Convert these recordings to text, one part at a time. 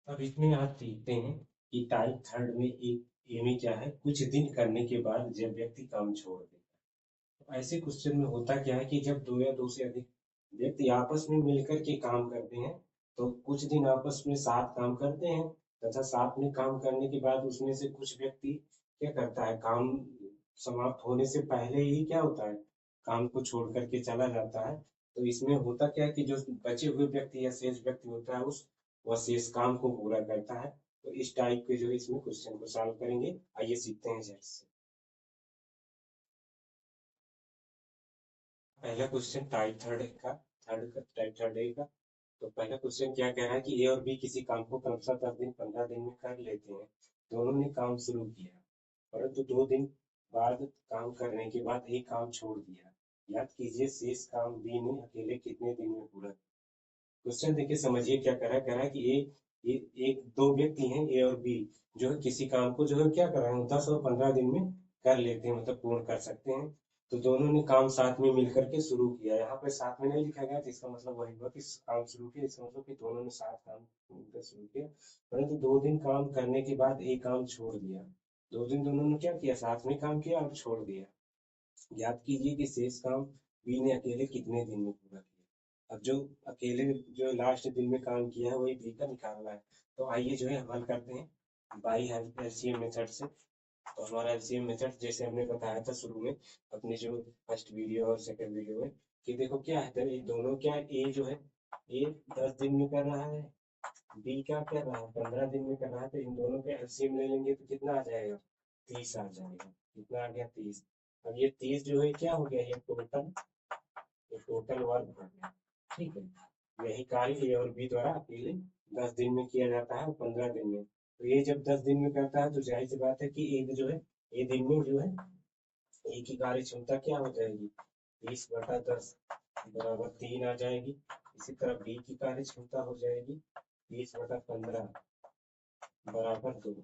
अब इसमें आप देखते हैं कि टाइप थर्ड में एक ए में क्या है, कुछ दिन करने के बाद जब व्यक्ति काम छोड़ देता है। तो ऐसे क्वेश्चन में होता क्या है कि जब दो या दो से अधिक व्यक्ति आपस में मिलकर के काम करते हैं, तो कुछ दिन आपस में साथ काम करते हैं तथा साथ में काम करने के बाद उसमें से कुछ व्यक्ति क्या करता है, काम समाप्त होने से पहले ही क्या होता है, काम को छोड़ करके चला जाता है। तो इसमें होता क्या है कि जो बचे हुए व्यक्ति या शेष व्यक्ति होता है उस वह शेष काम को पूरा करता है। तो इस टाइप के जो है इसमें क्वेश्चन को सॉल्व करेंगे। आइए सीखते हैं झट से। पहला क्वेश्चन टाइप थर्ड का, टाइप थर्ड ए का। तो पहला क्वेश्चन क्या कह रहा है कि ए और बी किसी काम को क्रमशः 10 दिन 15 दिन में कर लेते हैं। दोनों ने काम शुरू किया, परंतु 2 दिन बाद काम करने के बाद एक काम छोड़ दिया। याद कीजिए शेष काम बी ने अकेले कितने दिन में पूरा किया। क्वेश्चन देखिए, समझिए क्या कह रहा है कि ए एक दो व्यक्ति हैं ए और बी, जो है किसी काम को जो है क्या कर रहे हैं, 10 और 15 दिन में कर लेते हैं, मतलब पूर्ण कर सकते हैं। तो दोनों ने काम साथ में मिलकर के शुरू किया। यहाँ पे साथ में नहीं लिखा गया तो इसका मतलब वही हुआ कि काम शुरू किया, इसका मतलब कि दोनों ने साथ काम मिलकर शुरू किया। परंतु 2 दिन काम करने के बाद एक काम छोड़ दिया। 2 दिन दोनों ने क्या किया, साथ में काम किया और छोड़ दिया। याद कीजिए कि शेष काम बी ने अकेले कितने दिन में पूरा किया। अब जो अकेले जो लास्ट दिन में काम किया है वही बी का निकालना है। तो आइए जो है हल करते हैं बाई एलसीएम मेथड से। तो हमारा एलसीएम मेथड जैसे हमने बताया था शुरू में अपने जो फर्स्ट वीडियो और सेकंड वीडियो में, कि देखो क्या है, तो ये दोनों क्या है, ए जो है ए 10 दिन में कर रहा है, बी क्या कर रहा है 15 दिन में कर रहा है। तो इन दोनों के एलसीएम ले लेंगे तो कितना आ जाएगा, 30 आ जाएगा। कितना आ गया, 30। अब ये 30 जो है क्या हो गया, ये टोटल वर्क हो गया। ठीक है, यही कार्य ए और बी द्वारा अकेले 10 दिन में किया जाता है, 15 दिन में। तो ये जब 10 दिन में करता है तो जाहिर सी बात है कि एक जो है ये दिन में जो है ए की कार्य क्षमता क्या हो जाएगी, 20/10 बराबर 3 आ जाएगी। इसी तरह बी की कार्य क्षमता हो जाएगी 20/15 बराबर 2।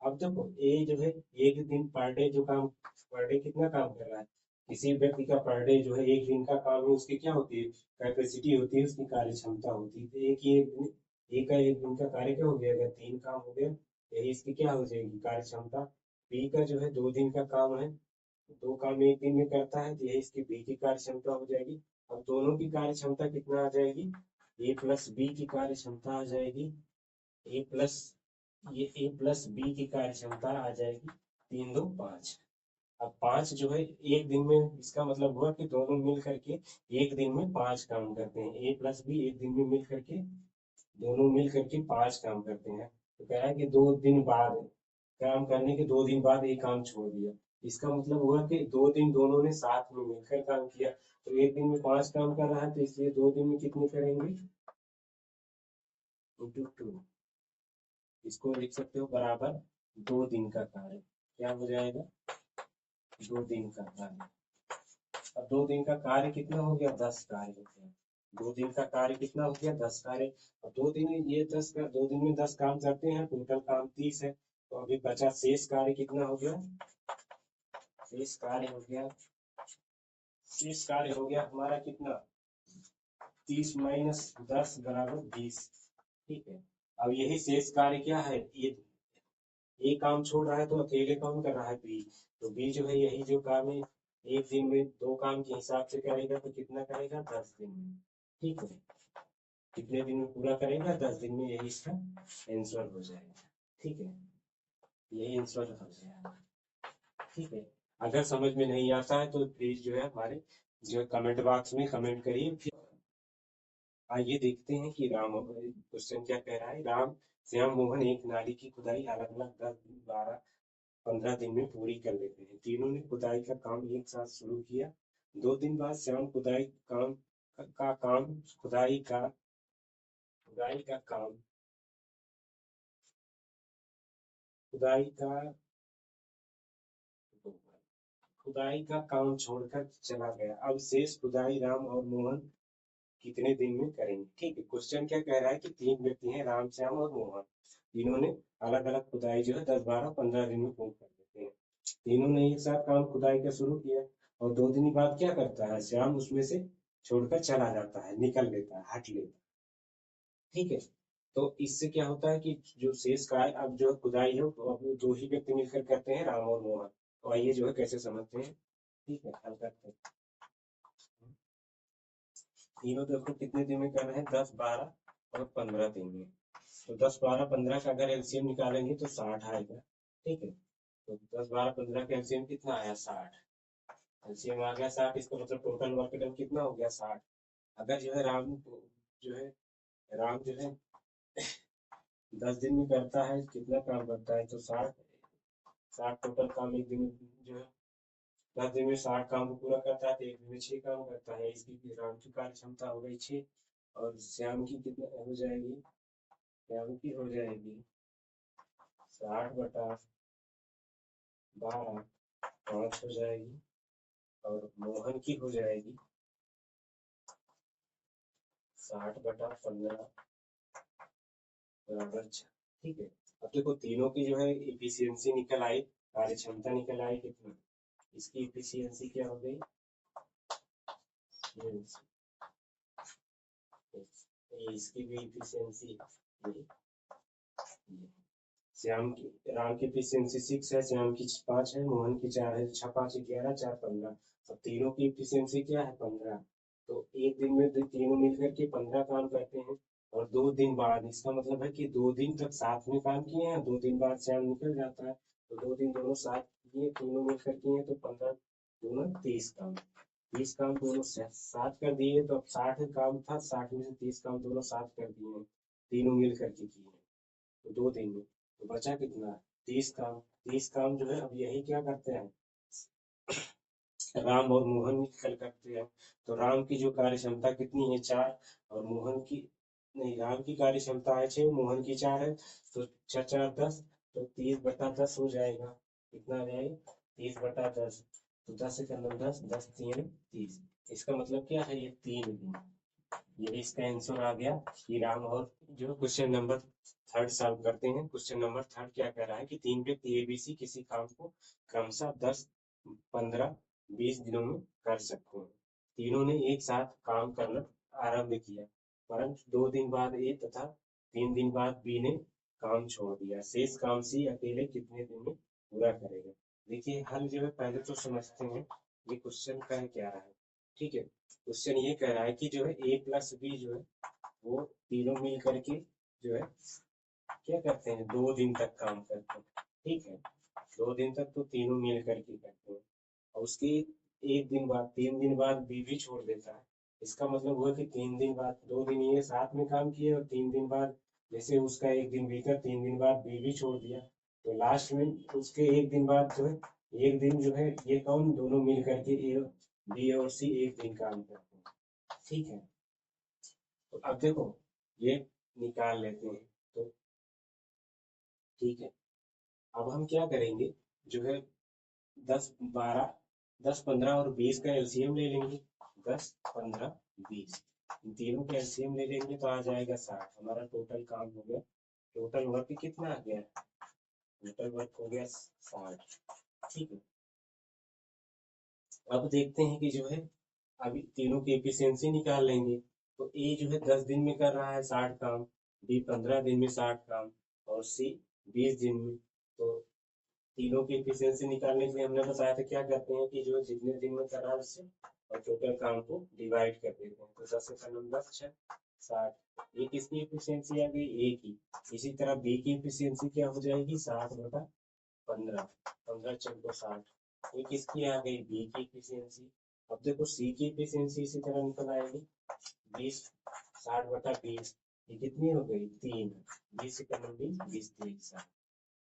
अब देखो ए जो है एक दिन पर डे जो काम, पर डे कितना काम कर रहा है, किसी व्यक्ति का पर डे जो है एक दिन का काम है, उसकी क्या होती है, कैपेसिटी होती है, उसकी कार्य क्षमता होती है। तो एक ही एक का एक दिन का कार्य क्या हो गया, अगर 3 काम हो गया, यही इसकी क्या हो जाएगी कार्य क्षमता। बी का जो है 2 दिन का काम है, 2 काम एक दिन में करता है, तो यही इसकी बी की कार्य क्षमता हो जाएगी। अब दोनों की कार्य क्षमता कितना आ जाएगी, ए प्लस बी की कार्य क्षमता आ जाएगी, ए प्लस ये ए प्लस बी की कार्य क्षमता आ जाएगी 3 2 5। अब 5 जो है एक दिन में, इसका मतलब हुआ कि दोनों मिल करके एक दिन में 5 काम करते हैं। ए प्लस बी एक दिन में मिल करके, दोनों मिल करके 5 काम करते हैं। तो कह रहा है कि 2 दिन बाद काम करने के 2 दिन बाद एक काम छोड़ दिया। इसका मतलब हुआ कि 2 दिन दोनों ने साथ में मिलकर काम किया। तो एक दिन में 5 काम कर रहा है, तो इसलिए 2 दिन में कितने करेंगे, ×2। इसको लिख सकते हो बराबर 2 दिन का कार्य। क्या हो जाएगा, 2 दिन का कार्य। अब 2 दिन का कार्य कितना हो गया, 10 कार्य हो गया। 2 दिन का कार्य कितना हो गया, 10 कार्य। अब 2 दिन में ये 2 दिन में 10 काम करते हैं, टोटल काम 30 है। तो अभी बचा शेष कार्य कितना हो गया, शेष कार्य हो गया, शेष कार्य हो गया हमारा कितना, 30 - 10 बराबर 20। ठीक है, अब यही शेष कार्य क्या है, ये काम छोड़ रहा है तो अकेले कौन कर रहा है, बी। तो बी जो है यही जो काम है एक दिन में 2 काम के हिसाब से करेगा, तो कितना करेगा, 10 दिन में। ठीक है, कितने दिन में पूरा करेगा, 10 दिन में, यही इसका आंसर हो जाएगा। ठीक है, यही आंसर हो जाएगा। ठीक है, अगर समझ में नहीं आता है तो प्लीज जो है हमारे जो कमेंट बॉक्स में कमेंट करिए। फिर आइए देखते हैं कि राम क्वेश्चन क्या कह रहा है। राम श्याम मोहन एक नाली की खुदाई अलग अलग 10 12 15 दिन में पूरी कर लेते हैं। तीनों ने खुदाई का काम एक साथ शुरू किया। 2 दिन बाद श्याम का काम खुदाई का काम खुदाई का खुदाई का काम छोड़कर चला गया। अब शेष खुदाई राम और मोहन कितने दिन में करेंगे। ठीक है, क्वेश्चन क्या कह रहा है कि 3 व्यक्ति हैं, राम श्याम और मोहन। तीनों ने अलग अलग खुदाई जो है 10 12 15 दिन में पूर्ण कर देते हैं। तीनों ने एक साथ काम खुदाई का शुरू किया, और 2 दिन बाद क्या करता है, श्याम उसमें से छोड़कर चला जाता है, निकल लेता है, हट लेता है। ठीक है, तो इससे क्या होता है कि जो शेष काय अब जो खुदाई है वो अब दो ही व्यक्ति मिलकर करते हैं, राम और मोहन। तो आइए जो है कैसे समझते हैं। ठीक है, हल करते हैं। तीनों देखो कितने दिन में कर रहे हैं, 10, 12 और 15 दिन में। तो 10, 12, 15 का अगर एलसीएम निकालेंगे तो 60 आएगा। ठीक है, तो 10, 12, 15 का एलसीएम कितना आया, 60। एलसीएम आ गया 60, इसका मतलब टोटल वर्क डन कितना हो गया, 60। अगर जो है राम जो है राम जो है 10 दिन में करता है, कितना काम करता है, तो 60। 60 टोटल काम एक दिन में जो है 10 दिन में 60 काम को पूरा करता है, तो एक दिन में 6 काम करता है। इसकी राम की कार्य क्षमता हो गई 6। और श्याम की कितना हो जाएगी, श्याम की हो जाएगी 60/12, 5 हो जाएगी। और मोहन की हो जाएगी 60/15 बराबर 6। ठीक है, अब देखो तीनों की जो है इफिशियंसी निकल आई, कार्य क्षमता निकल आई कितना। इसकी इफिशियंसी क्या हो गई, इसकी भी इफिशियंसी श्याम की राम की इफिशियंसी 6 है, श्याम की 5 है, मोहन की 4 है। 6, 5, 11, 4, 15। अब तीनों की इफिशियंसी क्या है, 15। तो एक दिन में तीनों मिलकर के 15 काम करते हैं। और 2 दिन बाद, इसका मतलब है कि 2 दिन तक साथ में काम किए हैं, 2 दिन बाद श्याम निकल जाता है। तो 2 दिन दोनों साथ किए, तीनों मिलकर किए, तो 15 दूना 30 काम। 30 काम दोनों साथ कर दिए, तो अब 60 काम था, 60 में से 30 काम दोनों साथ कर दिए हैं, तीनों मिल करके किए हैं। तो 2 दिन में तो बचा कितना, 30 काम। 30 काम जो है अब यही क्या करते हैं, राम और मोहन मिलकर करते हैं। तो राम की जो कार्य क्षमता कितनी है, 4। और मोहन की नहीं, राम की कार्य क्षमता है 6, मोहन की 4 है। तो 6, 4, 10। तो 30/10 हो जाएगा, कितना आ जाएगा, 30/10। तो 10 से करना 10, 10, 3, 30। इसका मतलब क्या है, ये 3 दिन। ये इसका आंसर आ गया कि राम और जो क्वेश्चन नंबर थर्ड सॉल्व करते हैं। क्वेश्चन नंबर थर्ड क्या कह रहा है कि 3 व्यक्ति एबीसी किसी काम को क्रमशः 10, 15, 20 दिनों में कर सकते हैं। तीनों ने एक साथ काम करना आरंभ किया, परंतु 2 दिन बाद ए तथा 3 दिन बाद बी ने काम छोड़ दिया। शेष काम सी अकेले कितने दिन में पूरा करेगा। देखिए हल जो है पहले तो समझते हैं ये क्वेश्चन कह क्या रहा है। ठीक है, क्वेश्चन ये कह रहा है कि जो है ए प्लस बी जो है वो तीनों मिल करके जो है क्या करते हैं, 2 दिन तक काम करते हैं। ठीक है, 2 दिन तक तो तीनों मिल करके करते हैं। और उसके एक दिन बाद, 3 दिन बाद बी भी छोड़ देता है। इसका मतलब हुआ कि 3 दिन बाद, 2 दिन ये साथ में काम किए और 3 दिन बाद जैसे उसका एक दिन बीता, 3 दिन बाद बी भी छोड़ दिया। तो लास्ट में उसके एक दिन बाद जो है, एक दिन जो है ये कौन, दोनों मिल करके ए, बी और सी एक दिन काम करते हैं। ठीक है, तो अब देखो ये निकाल लेते हैं। तो ठीक है, अब हम क्या करेंगे, जो है 10, 12, 10, 15 और 20 का एलसीएम ले लेंगे। 10, 15, 20 इन तीनों का एलसीएम ले लेंगे तो आ जाएगा 60। हमारा टोटल काम हो गया, टोटल वर्क कितना आ गया, टोटल वर्क हो गया 60। ठीक है, अब देखते हैं कि जो है अभी तीनों की एफिशिएंसी निकाल लेंगे। तो ए जो है 10 दिन में कर रहा है 60 काम, बी 15 दिन में 60 काम, और सी 20 दिन में। तो तीनों की एफिशिएंसी निकालने के लिए हमने बताया था क्या करते हैं कि जो जितने दिन में कर रहा है उससे और टोटल काम को डिवाइड कर देते हैं। तो 10 से करना 10, 6, 60। ये किसकी एफिशिएंसी आ गई, ए की। इसी तरह बी की एफिशिएंसी क्या हो जाएगी, 60/15, 15, 14, 60। ये किसकी आ गई, बी की एफिशिएंसी। अब देखो सी की एफिशिएंसी इसी तरह निकल आएगी, 20, 60/20। ये कितनी हो गई, 3। 20 से करना 20, 20, 3, 60।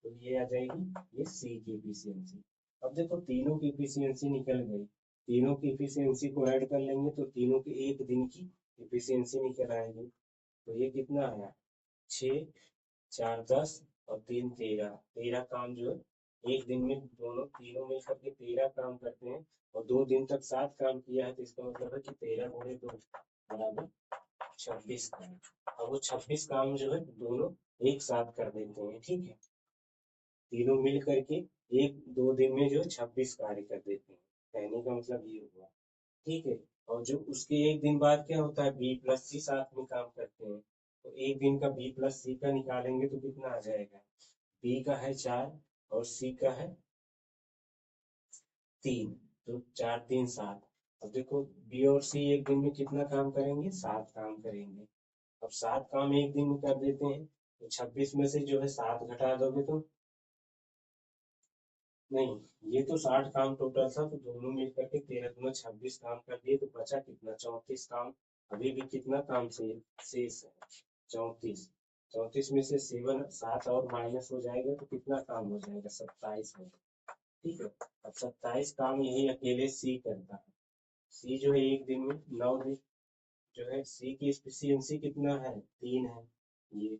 तो ये आ जाएगी ये सी की एफिशिएंसी। अब देखो तीनों की एफिशिएंसी निकल गई, तीनों की एफिशिएंसी को ऐड कर लेंगे तो तीनों के एक दिन की एफिशिएंसी निकल आएगी। तो ये कितना आया, 6, 4, 10 और 3, 13। 13 काम जो है एक दिन में दोनों तीनों मिल करके 13 काम करते हैं। और 2 दिन तक 7 काम किया है, तो इसका मतलब है कि 13 गुणे 2 बराबर 26 काम। अब वो 26 काम जो है दोनों एक साथ कर देते हैं। ठीक है, तीनों मिल करके 1-2 दिन में जो 26 कार्य कर देते हैं। कहने का मतलब ये हुआ। ठीक है, और जो उसके एक दिन बाद क्या होता है, बी प्लस सी साथ में काम करते हैं। तो एक दिन का बी प्लस सी का निकालेंगे तो कितना आ जाएगा, बी का है 4 और सी का है 3, तो 4 3 7। अब देखो बी और सी एक दिन में कितना काम करेंगे, 7 काम करेंगे। अब 7 काम एक दिन में कर देते हैं, तो 26 में से जो है 7 घटा दोगे तो नहीं, ये तो 60 काम टोटल था, तो दोनों मिलकर के 13 दूना 26 काम कर दिए, तो बचा कितना, 34 काम। अभी भी कितना काम से शेष है, 34। 34 में से 7 और माइनस हो जाएगा तो कितना काम हो जाएगा, 27 हो। ठीक है। अब 27 काम यही अकेले सी करता है। सी जो है एक दिन में 9 दिन, जो है सी की एफिशिएंसी कितना है, 3 है। ये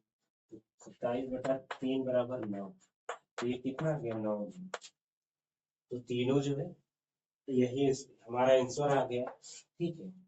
27/3 बराबर 9, तो ये कितना आ गया, 9 दिन। तो तीनों जो है, यही हमारा आंसर आ गया। ठीक है।